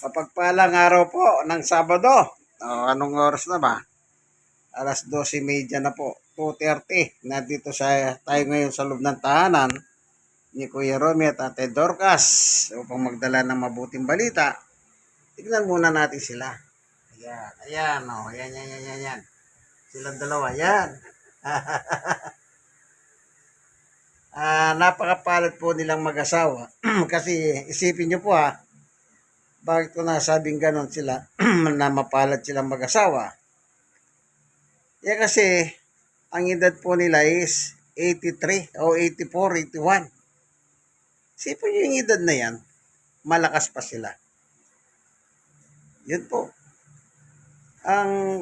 Mapagpalang araw po ng Sabado. Anong oras na ba? Alas 12:30 na po. 2:30. Nandito tayo ngayon sa loob ng tahanan ni Kuya Romy at Ate Dorcas upang magdala ng mabuting balita. Tignan muna natin sila. Ayan, ayan, oh. Ayan, ayan, ayan, ayan, ayan. Silang dalawa, ayan. Napakapalad po nilang mag-asawa. Kasi isipin nyo po bakit ko nasabing ganon sila na mapalad silang mag-asawa? Kasi ang edad po nila is 83 o 84, 81. Sipin nyo yung edad na yan, malakas pa sila. Yun po.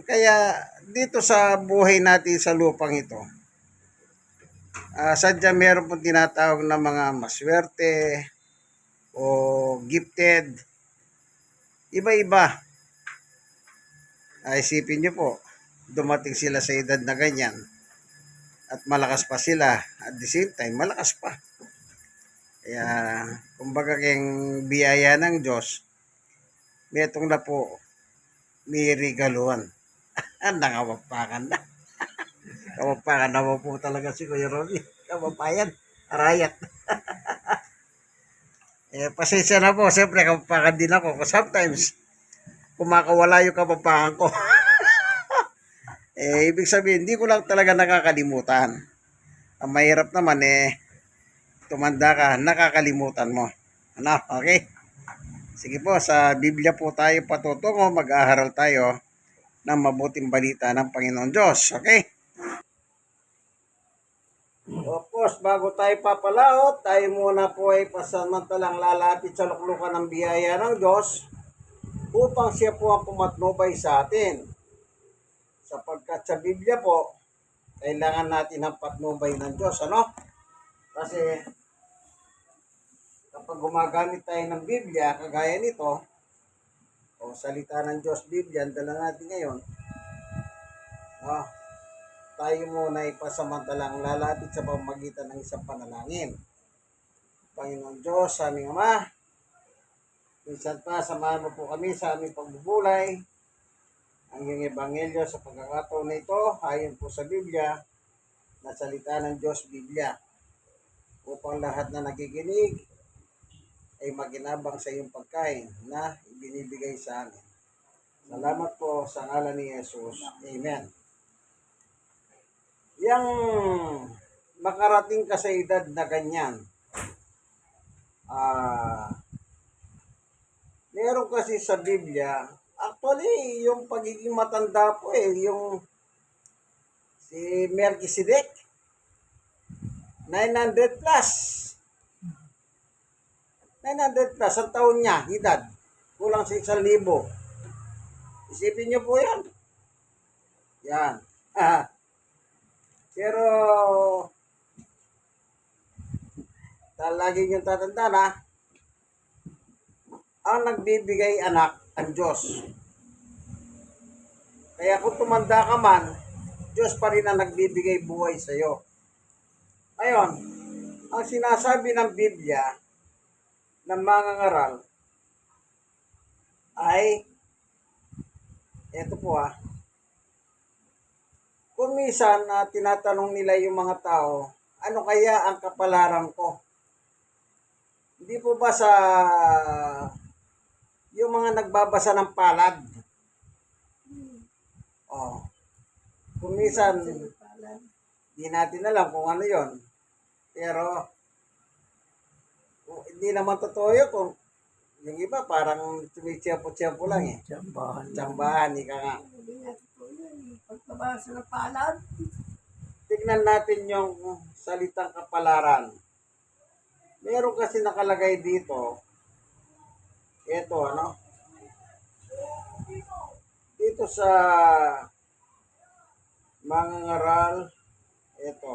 Kaya dito sa buhay natin sa lupang ito, sadya meron pong tinatawag na mga maswerte o gifted. Iba-iba. Isipin nyo po, dumating sila sa edad na ganyan at malakas pa sila at the same time malakas pa. Kaya kumbaga kayong biyaya ng Diyos, metong na po may regaluhan. Nangawapakan na. Kawapakan naman po talaga si Kuya Romy. Kawapayan, arayat. Pasensya na po, siyempre kawapakan din ako. Sometimes, kumakawala yung kawapakan ko. Ibig sabihin, hindi ko lang talaga nakakalimutan. Ang mahirap naman tumanda ka, nakakalimutan mo. Ano? Okay? Sige po, sa Biblia po tayo patutungo, mag-aaral tayo ng mabuting balita ng Panginoon Diyos. Okay? Of course, bago tayo papalaot, tayo muna po ay pasamantalang lalapit sa luklukan ng biyaya ng Diyos upang siya po ang pumatnubay sa atin. Sapagkat sa Biblia po, kailangan natin ang patnubay ng Diyos. Ano? Kasi kapag gumagamit tayo ng Biblia, kagaya nito, o salita ng Diyos Biblia, ang dala natin ngayon, tayo muna ipasamantalang lalapit sa pamamagitan ng isang panalangin. Panginoon Diyos, aming Ama, minsan pa, samahan mo po kami sa aming pagbubulay. Ang iyong ebanghelyo sa pagkakataon na ito, ayon po sa Biblia, na salita ng Diyos Biblia, upang lahat na nakikinig ay maginabang sa iyong pagkain na ibinibigay sa amin. Salamat po sa ngalan ni Jesus. Amen. Yang makarating ka sa edad na ganyan, meron kasi sa Biblia, actually, yung pagiging matanda po yung si Melchizedek, 900 plus. 900 plus ang taon niya, edad. Kulang sa 1,000. Isipin niyo po yan. Yan. Pero, lagi niyong tatanda ang nagbibigay anak, ang Diyos. Kaya kung tumanda ka man, Diyos pa rin ang nagbibigay buhay sa iyo. Ngayon, ang sinasabi ng Biblia ng mga ngaral ay, eto po kung minsan tinatanong nila yung mga tao, ano kaya ang kapalaran ko? Hindi po ba sa yung mga nagbabasa ng palad? Kung minsan, hindi natin alam kung ano yon. Pero, hindi naman totoo yun kung yung iba parang tumitiyampo-tiyampo lang Tsambahan, ika nga. Pagkabasa ng palad. Tignan natin yung salitang kapalaran. Meron kasi nakalagay dito. Ito, dito sa mga ngaral, ito.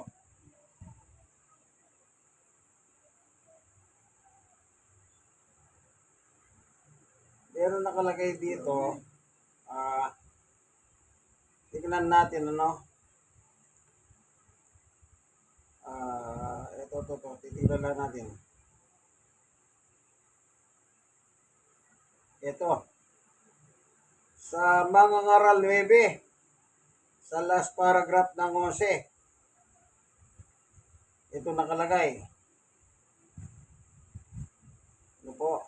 Meron nakalagay dito, tignan natin, ito, titignan lang natin. Ito, sa mga ngaral 9, sa last paragraph ng 11, ito nakalagay. Ano po?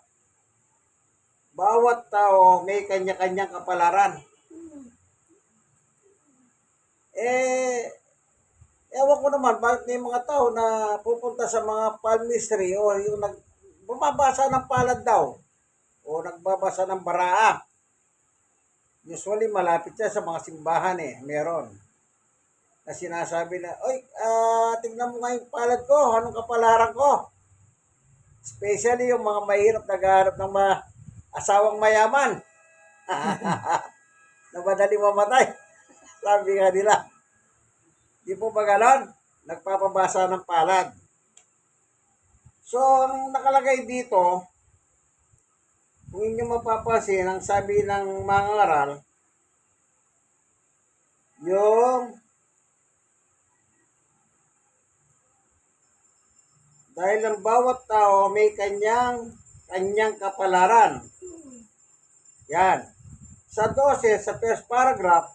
Bawat tao may kanya-kanyang kapalaran. Ewan ko naman, bakit may mga tao na pupunta sa mga palmistry o yung bumabasa ng palad daw o nagbabasa ng baraa. Usually, malapit siya sa mga simbahan meron. Na sinasabi na, oy, tingnan mo nga yung palad ko, anong kapalaran ko? Especially yung mga mahirap naghahanap ng mga asawang mayaman. Na madaling mamatay. Sabi nga nila. Di po ba ganon? Nagpapabasa ng palad. So, ang nakalagay dito, kung inyo mapapansin, ang sabi ng mga ngaral, yung dahil ang bawat tao may kanyang kapalaran. Yan. Sa 12, sa first paragraph,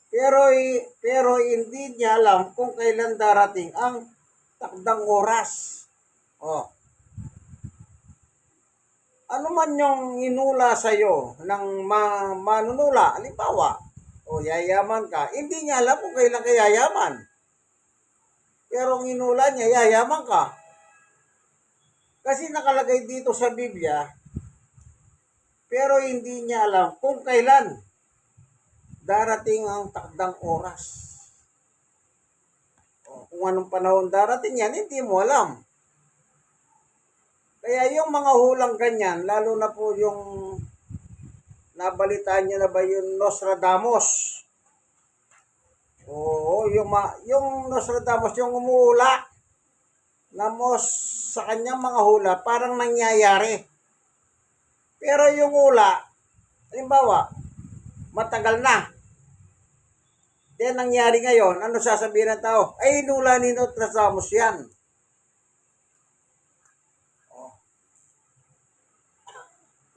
pero hindi niya alam kung kailan darating ang takdang oras. Oh. Ano man yung inula sa iyo ng manunula, halimbawa, o yayaman ka, hindi niya alam kung kailan ka yayaman. Pero ang inula niya, yayaman ka. Kasi nakalagay dito sa Biblia, pero hindi niya alam kung kailan darating ang takdang oras. O, kung anong panahon darating yan, hindi mo alam. Kaya yung mga hulang ganyan, lalo na po yung nabalitaan niyo na ba yung Nostradamus? Oo, yung Nostradamus, yung umuula na sa kanyang mga hula, parang nangyayari. Pero yung hula, halimbawa, matagal na. Then, nangyari ngayon, ano sasabihin ng tao? Ay, hinula ni Nostradamus yan.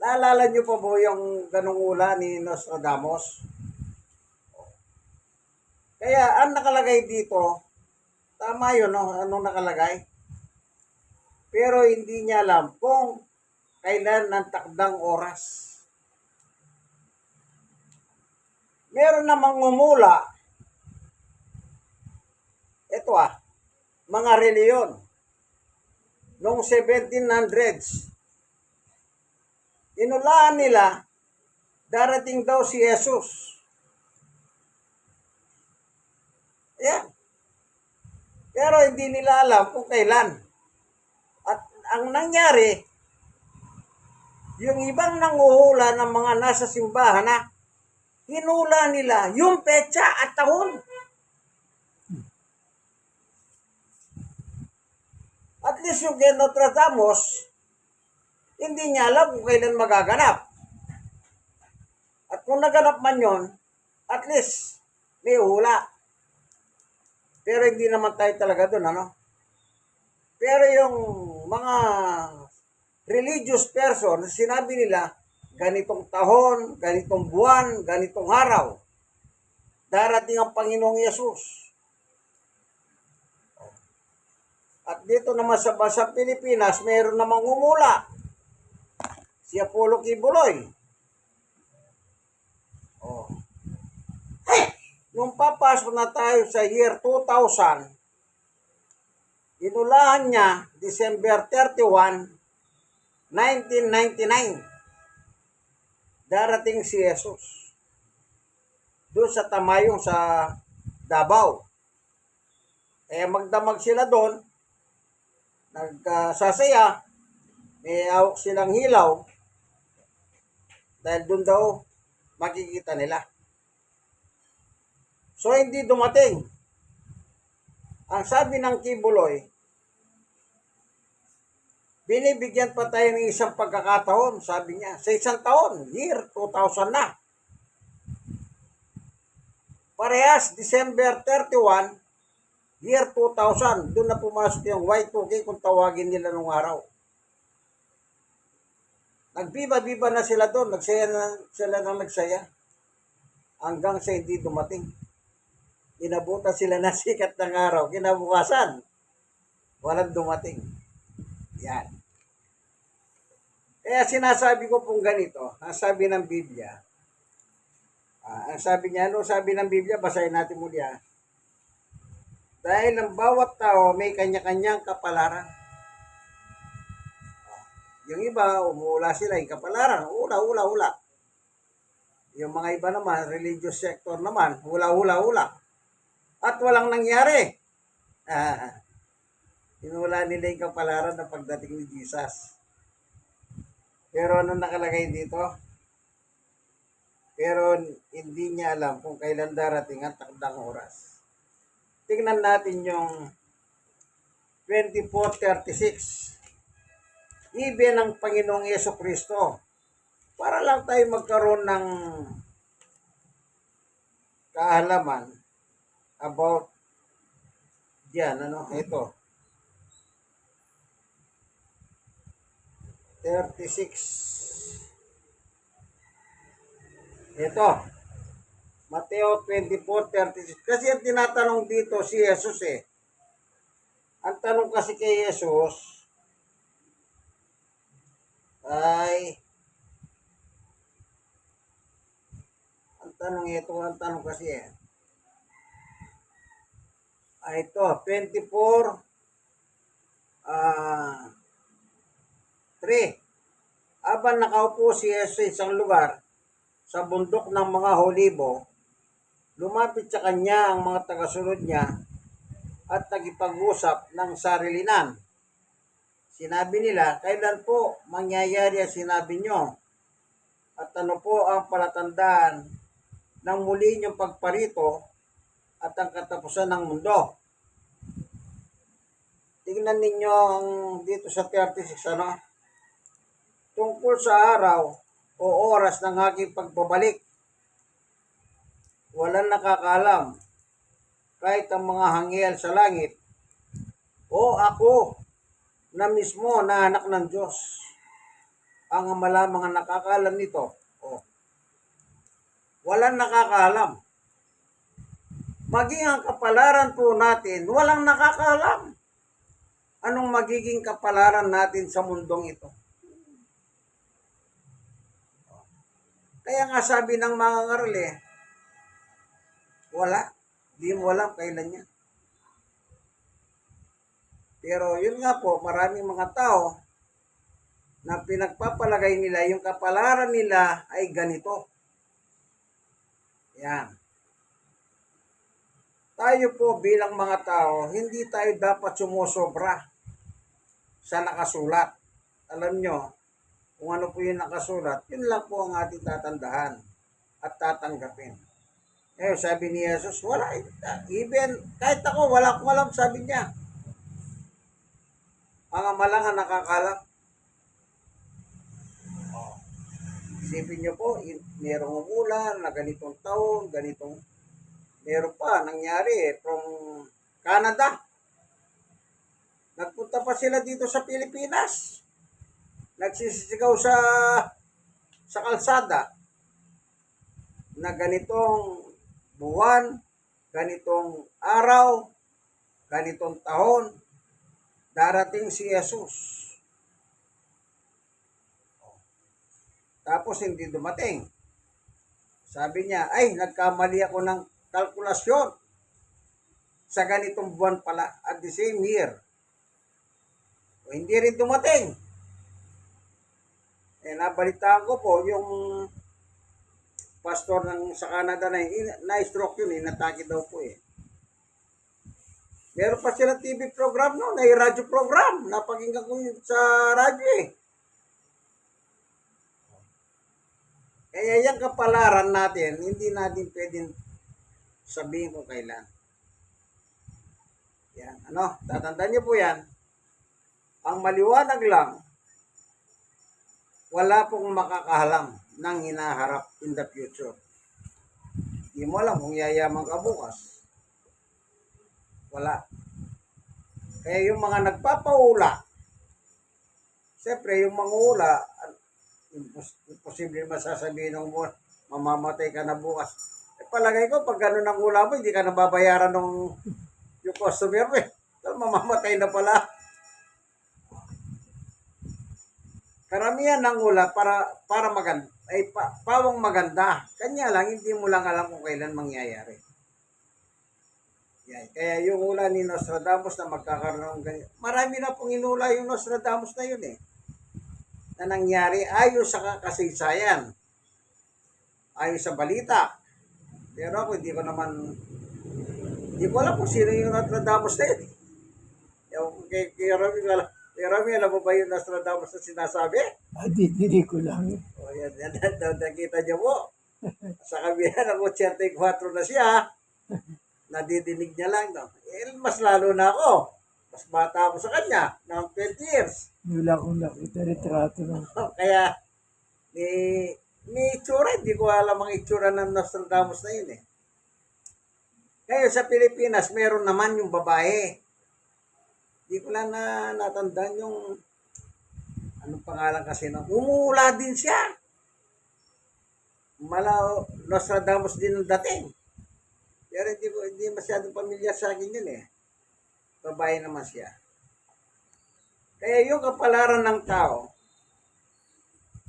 Naalala niyo pa po yung ganung ula ni Nostradamus? Kaya, ang nakalagay dito, tama yun, no? Anong nakalagay? Pero hindi niya alam kung kailan ang takdang oras. Meron namang umula, ito mga reliyon, noong 1700s, inulaan nila, darating daw si Jesus. Ayan. Pero hindi nila alam kung kailan. At ang nangyari, yung ibang nanguhula ng mga nasa simbahan na hinula nila yung petsa at taon. At least yung kay Nostradamus, hindi niya alam kung kailan magaganap. At kung naganap man yon, at least may hula. Pero hindi naman tayo talaga doon, ano? Pero yung mga religious person, sinabi nila, ganitong tahon, ganitong buwan, ganitong araw, darating ang Panginoong Yesus. At dito naman sa bansang Pilipinas, mayroon namang umula. Si Apollo Kibuloy. Oh. Nung papasok na tayo sa year 2000, inulahan niya December 31, 1999. Darating si Jesus. Doon sa Tamayong sa Davao. Kaya magdamag sila doon, nagkasasaya, may awak silang hilaw, dahil doon daw makikita nila. So, hindi dumating. Ang sabi ng Kibuloy, binibigyan pa tayo ng isang pagkakataon, sabi niya. Sa isang taon, year 2000 na. Parehas, December 31, year 2000. Doon na pumasok yung Y2K kung tawagin nila nung araw. Nagbiba-biba na sila doon. Nagsaya na sila ng nagsaya. Hanggang sa hindi dumating. Inabutan sila ng sikat ng araw. Kinabukasan, walang dumating. Yan. Kaya sinasabi ko pong ganito, ang sabi ng Biblia, ang sabi niya, ano sabi ng Biblia, basahin natin muli Dahil ang bawat tao may kanya-kanyang kapalaran. Yung iba, umuula sila, yung kapalaran, ula. Yung mga iba naman, religious sector naman, hula. At walang nangyari. Inula nila yung kapalaran ng pagdating ni Jesus. Pero ano nakalagay dito? Pero hindi niya alam kung kailan darating ang takdang oras. Tingnan natin yung 24:36. Even ang Panginoong Yesu-Kristo, para lang tayo magkaroon ng kaalaman about diyan, ito. 36. Ito. Mateo 24:36. Kasi ang tinatanong dito si Jesus Ang tanong kasi kay Jesus ay ang tanong kasi ay ito 24 3. Habang nakaupo si Jesus sa isang lugar sa bundok ng mga Olibo, lumapit sa kanya ang mga tagasunod niya at nagipag-usap ng sarilinan. Sinabi nila, kailan po mangyayari ang sinabi nyo? At ano po ang palatandaan ng muli niyong pagparito at ang katapusan ng mundo? Tingnan ninyo ang dito sa 36, tungkol sa araw o oras ng aking pagbabalik. Walang nakakaalam, kahit ang mga hangyel sa langit o ako na mismo na anak ng Diyos. Ang amala mga nakakaalam nito. Walang nakakaalam. Maging ang kapalaran po natin, walang nakakaalam. Anong magiging kapalaran natin sa mundong ito? Kaya nga sabi ng mga ngaral wala. Di mo alam kailan niya. Pero yun nga po, maraming mga tao na pinagpapalagay nila, yung kapalaran nila ay ganito. Yan. Tayo po bilang mga tao, hindi tayo dapat sumusobra sa nakasulat. Alam nyo, kung ano po yung nakasulat, yun lang po ang ating tatandahan at tatanggapin. Sabi ni Jesus, wala. Even, kahit ako, wala akong alam, sabi niya. Ang ama lang ang nakakalam. Isipin nyo po, merong umulan na ganitong taon, meron pa nangyari from Canada. Nagpunta pa sila dito sa Pilipinas. Nagsisigaw sa kalsada na ganitong buwan, ganitong araw, ganitong taon, darating si Jesus. Tapos hindi dumating. Sabi niya, ay, nagkamali ako ng kalkulasyon sa ganitong buwan pala at the same year. O, hindi rin dumating. Nabalitaan ko po yung pastor sa Canada na-stroke yun, natake daw po Meron pa sila TV program radyo program. Napakinggan ko yun sa radyo Kaya yung kapalaran natin, hindi natin pwedeng sabihin kung kailan. Yan, tatandaan niyo po yan. Ang maliwanag lang, wala pong makakahalam ng hinaharap in the future. Hindi mo alam kung yayaman ka bukas. Wala. Kaya yung mga nagpapaula, siyempre yung mangula, Imposible masasabihin ng mo, mamamatay ka na bukas. Palagay ko, pag gano'n ang ulam mo, hindi ka nababayaran ng yung customer mo eh. Dahil mamamatay na pala. Karamihan ng ulam para maganda, ay pawang maganda. Kanya lang, hindi mo lang alam kung kailan mangyayari. Yan. Kaya yung ula ni Nostradamus na magkakaroon ng ganyan. Marami na pong inula yung Nostradamus na yun eh. Na nangyari ayon sa kasaysayan. Ayon sa balita. Pero ako hindi ko alam kung sino yung Nostradamus na yun. Kaya Rami, alam mo ba yung Nostradamus na sinasabi? Hindi ko lang. O yan, nakita niyo po. Sa kabila ng 84 na siya, nadidinig niya lang. No? Mas lalo na ako. Mas bata ako sa kanya, ng 20 years. Wala akong nakita retrato ng Kaya, ni itsura, hindi ko alam ang itsura ng Nostradamus na yun eh. Kaya sa Pilipinas, meron naman yung babae. Hindi ko lang natandaan yung anong pangalan kasi na umula din siya. Nostradamus din ang dating. Pero hindi masyadong pamilyar sa akin yun eh. Babae naman siya. Kaya yung kapalaran ng tao,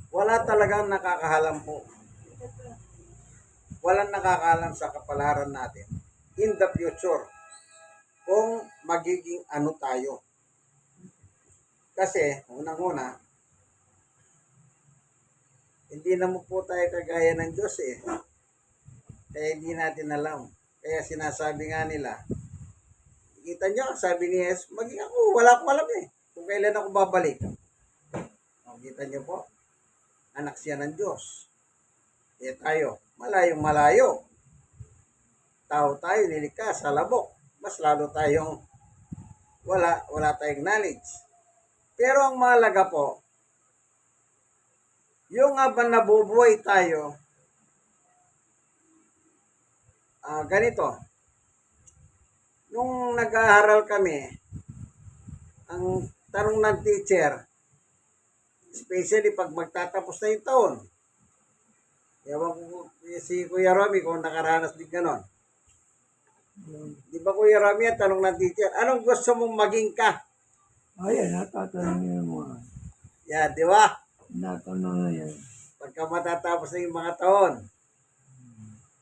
wala talagang nakakahalam po. Walang nakakahalam sa kapalaran natin in the future kung magiging ano tayo. Kasi, unang-una, hindi naman po tayo kagaya ng Diyos eh. Kaya hindi natin alam. Kaya sinasabi nga nila, kita nyo, sabi ni Jesus, maging ako, wala akong alam eh. Kung kailan ako babalik. O, kita nyo po, anak siya ng Diyos. Eh tayo, malayong malayo. Tao tayo, nilikha sa labok. Mas lalo tayong wala tayong knowledge. Pero ang mahalaga po, yung habang nabubuhay tayo, ganito, nung nag-aaral kami, ang tanong ng teacher, especially pag magtatapos na yung taon, ewan ko si Kuya Romy kung nakaranas din ganon. Di ba Kuya Romy, ang tanong ng teacher, anong gusto mong maging ka? ayan, natatanong yun mga. Yan, di ba? Natanong na yan. Pagka matatapos na yung mga taon,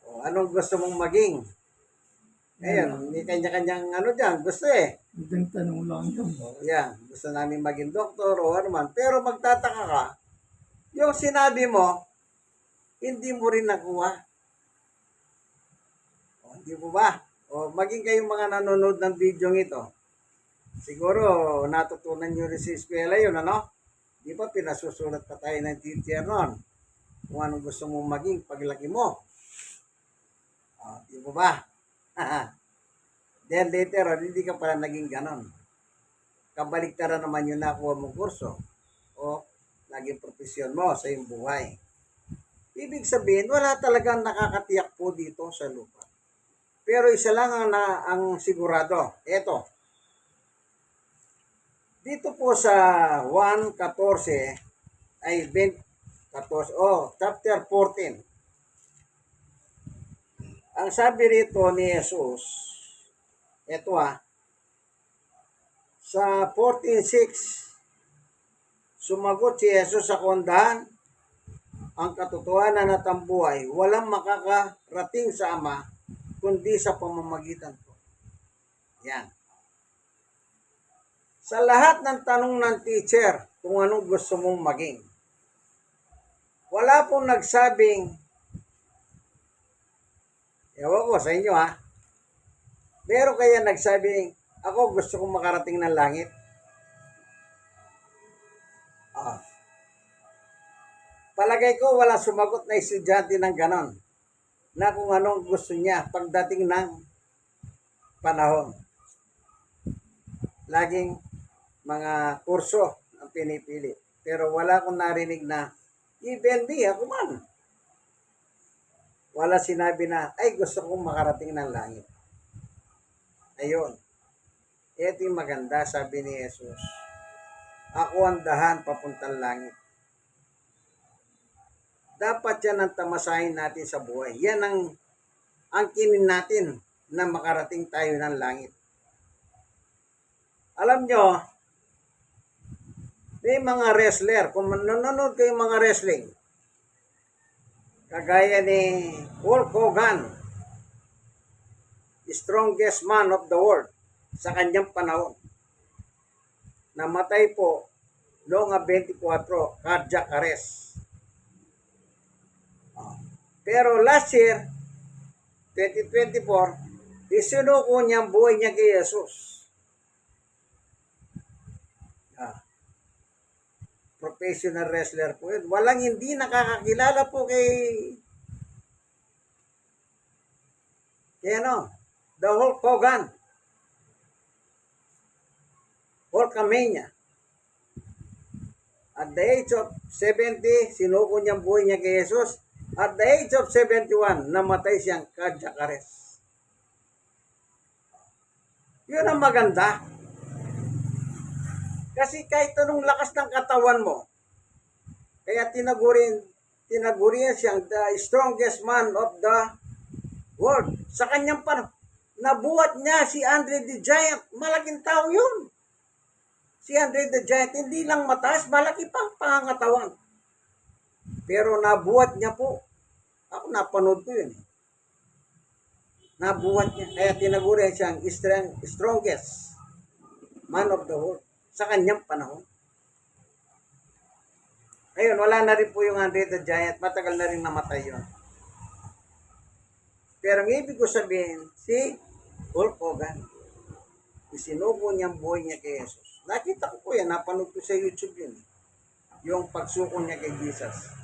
o, anong gusto mong maging? Ngayon, may kanya-kanyang ano dyan, gusto eh. Magandang tanong lang yun. O, yan, gusto namin maging doktor o ano man. Pero magtataka ka, yung sinabi mo, hindi mo rin nakuha. O, hindi mo ba? O, maging kayong mga nanonood ng video ito. Siguro, natutunan nyo rin sa eskwela yun, ano? Di ba, pinasusulat pa tayo ng teacher noon? Kung anong gusto mong maging paglaki mo. O, di mo ba? Then later on, hindi ka pala naging ganon. Kabaliktaran naman yung nakuha mong kurso o naging profesyon mo sa iyong buhay. Ibig sabihin, wala talagang nakakatiyak po dito sa lupa. Pero isa lang ang sigurado. Ito. Dito po sa 1:14 ay 14, chapter 14. Ang sabi rito ni Jesus, ito sa 14:6, sumagot si Jesus sa kundahan, ang katotohanan at ang buhay, walang makakarating sa Ama, kundi sa pamamagitan ko. Yan. Sa lahat ng tanong ng teacher, kung anong gusto mong maging, wala pong nagsabing, ewan ko sa inyo pero kaya nagsabing, ako gusto kong makarating ng langit. Palagay ko wala sumagot na estudyante ng ganon na kung anong gusto niya pagdating ng panahon. Laging mga kurso ang pinipili. Pero wala akong narinig na even me, ako man. Wala sinabi na, ay gusto kong makarating ng langit. Ayun. Ito yung maganda, sabi ni Jesus. Ako ang dahan papuntang langit. Dapat yan ang tamasahin natin sa buhay. Yan ang angkinin natin na makarating tayo ng langit. Alam nyo, may mga wrestler, kung nanonood kayo mga wrestling, kagaya ni Hulk Hogan, strongest man of the world sa kanyang panahon. Namatay po noong 24, cardiac arrest. Pero last year, 2024, isinuko niya ang buhay niya kay Jesus. Professional wrestler po yun. Walang hindi nakakakilala po kay ano, the Hulk Hogan. Hulkamania. At the age of 70, sinuko niya ang buhay niya kay Jesus. At the age of 71, namatay siyang cardiac arrest. Yun ang maganda. Kasi kahit anong lakas ng katawan mo, kaya tinagurian siyang the strongest man of the world. Sa kanyang panahon, nabuhat niya si Andre the Giant. Malaking tao yun. Si Andre the Giant, hindi lang mataas, malaki pang pangangatawan. Pero nabuhat niya po. Ako napanood ko yun. Nabuhat niya. Kaya tinagurian siyang strongest man of the world sa kanyang panahon. Ngayon, wala na rin po yung Andre the Giant. Matagal na rin namatay yun. Pero ang ibig ko sabihin, si Hulk Hogan, isinuko niya ang buhay niya kay Jesus. Nakita ko po yan, napanood ko sa YouTube yun. Yung pagsuko niya kay Jesus.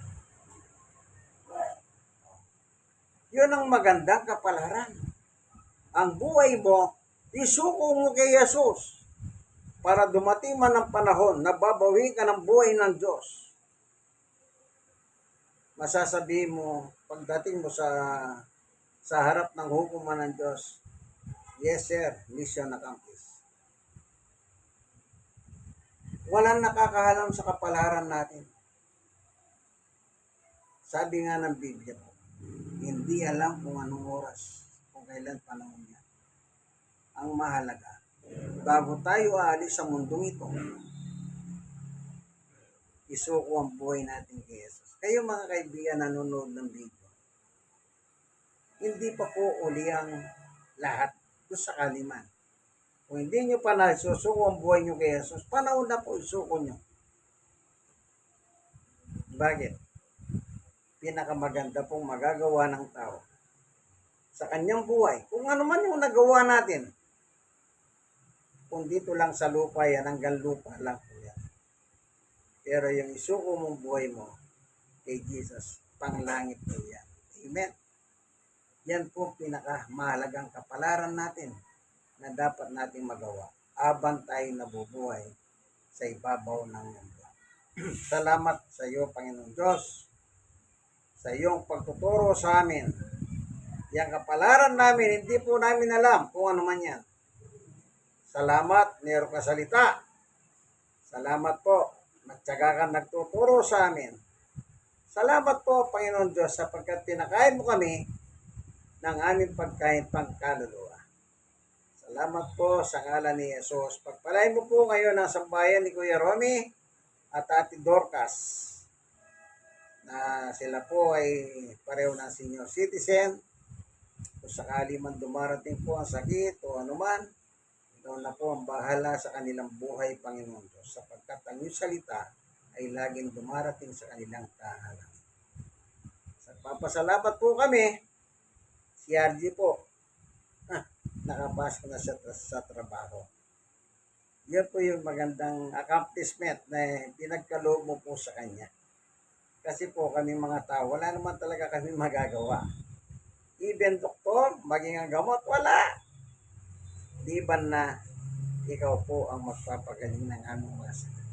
Yun ang magandang kapalaran. Ang buhay mo, isuko mo kay Jesus. Para dumating man ang panahon na babawi ka ng buhay ng Diyos. Masasabi mo, pagdating mo sa harap ng hukuman ng Diyos, yes sir, mission accomplished. Walang nakakahalam sa kapalaran natin. Sabi nga ng Biblia po, hindi alam kung anong oras, kung kailan panahon niya. Ang mahalaga, bago tayo aalis sa mundong ito, isuko ang buhay natin kay Jesus. Kayo mga kaibigan nanonood ng video, hindi pa po uli ang lahat kung sakali man. Kung hindi nyo pa nasusuko ang buhay nyo kay Jesus, panahon na po isuko nyo. Bakit? Pinakamaganda pong magagawa ng tao sa kanyang buhay. Kung ano man yung nagawa natin, kung dito lang sa lupa yan, hanggang lupa lang po yan. Pero yung isuko mong buhay mo kay Jesus, panglangit po yan. Amen. Yan po pinakamahalagang kapalaran natin na dapat nating magawa habang tayo nabubuhay sa ibabaw ng mundo. Salamat sa iyo, Panginoon Diyos, sa iyong pagtuturo sa amin. Yang kapalaran namin, hindi po namin alam kung ano man yan. Salamat, meron ka salita. Salamat po, magtyaga kang nagtuturo sa amin. Salamat po, Panginoon Diyos, sapagkat pinakain mo kami ng aming pagkain pangkaluluwa. Salamat po sa ngalan ni Jesus. Pagpalain mo po ngayon ang sambayan ni Kuya Romy at Ate Dorcas na sila po ay pareho ng senior citizen. Kung sakali man dumarating po ang sakit o anuman, ikaw na po ang bahala sa kanilang buhay, Panginoon Diyos, sapagkat ang iyong salita ay laging dumarating sa kanilang tahanan. Sa papasalamat po kami, si RG po, nakapasok na sa trabaho. Yan po yung magandang accomplishment na pinagkaloob mo po sa kanya. Kasi po kami mga tao, wala naman talaga kami magagawa. Even doktor, maging ang gamot, wala. Diban na ikaw po ang magpapagaling ng aming mga sakit.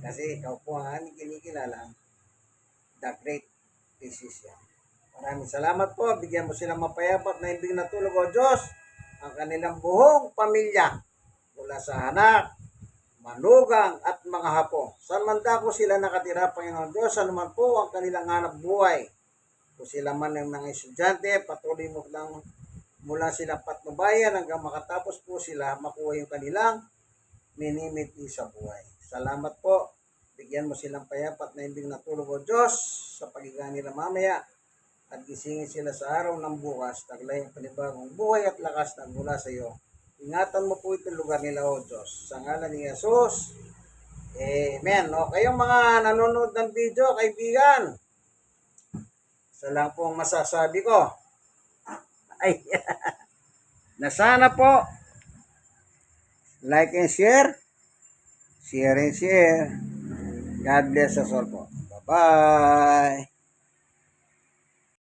Kasi ikaw po ang aming kinikilala, the great physician. Maraming salamat po. Bigyan mo silang mapayapat na ibig na tulog, O Diyos, ang kanilang buong pamilya mula sa anak, manugang at mga hapo. Saan man dako sila nakatira, Panginoon Diyos, ano man po ang kanilang hanap buhay. Kung sila man ng mga estudyante, patuloy mo lang mula silang patnubayan hanggang makatapos po sila makuha yung kanilang minimiti sa buhay. Salamat po. Bigyan mo silang payapat na ibig na tulog o Diyos sa pagiga nila mamaya at gisingin sila sa araw ng bukas. Taglay ang panibagong buhay at lakas na mula sa iyo. Ingatan mo po itong lugar nila o Diyos. Sa ngalan ni Jesus. Amen. O kayong mga nanonood ng video, kaibigan, isa lang po ang masasabi ko. Ay, na sana po like and share, share and share. God bless us all po. Bye-bye.